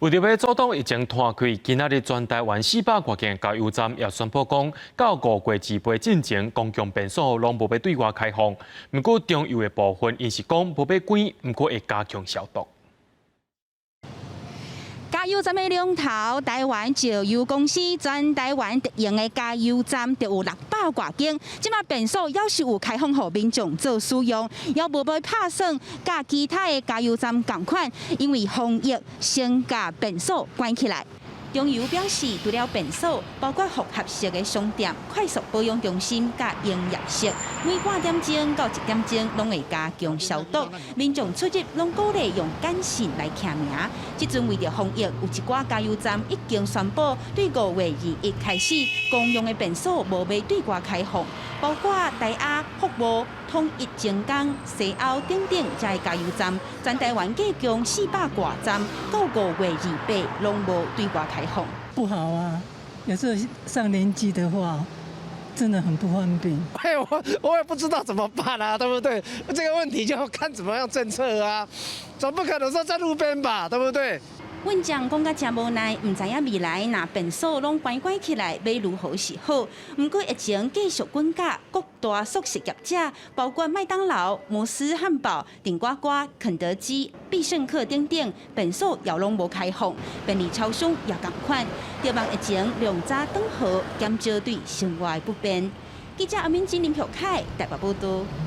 为着要阻挡疫情拖开，今仔日全台湾400多间加油站也宣布讲，到5月2日进前，公共便所拢无要对外开放。不过中油的部分，因是讲无要关，不过会加强消毒。 加油站的龙头，台湾石油公司全台湾直营的加油站就有600多间，即马便所要是有开放予民众做使用，也无要拍算甲其他的加油站同款，因为防疫先甲便所关起来。 中油表示，除了便所，包括复合式的商店、快速保养中心、甲营业室，每半点钟到1点钟，拢会加强消毒。民众出入拢鼓励用简讯来签名。即阵为着防疫，有一寡加油站已经宣布，对5月21开始，公用的便所无要对外开放，包括台亚、福茂、统一、精工、西澳等等这些加油站，全台湾计共400多站，到5月28拢无对外开放。 不好啊，有时候上年纪的话，真的很不方便。哎，我也不知道怎么办啊，对不对？这个问题就要看怎么样政策啊，总不可能说在路边吧，对不对？ 阮将讲甲真无奈，唔知影未来若便所拢关起来，要如何是好？不过疫情继续滚价，各大速食业者，包括麦当劳、摩斯汉堡、顶呱呱、肯德基、必胜客等等，便所也拢无开放，便利超商也同款。希望疫情量早转好，减少对生活的不便。记者阿敏、林秀凯台北报道。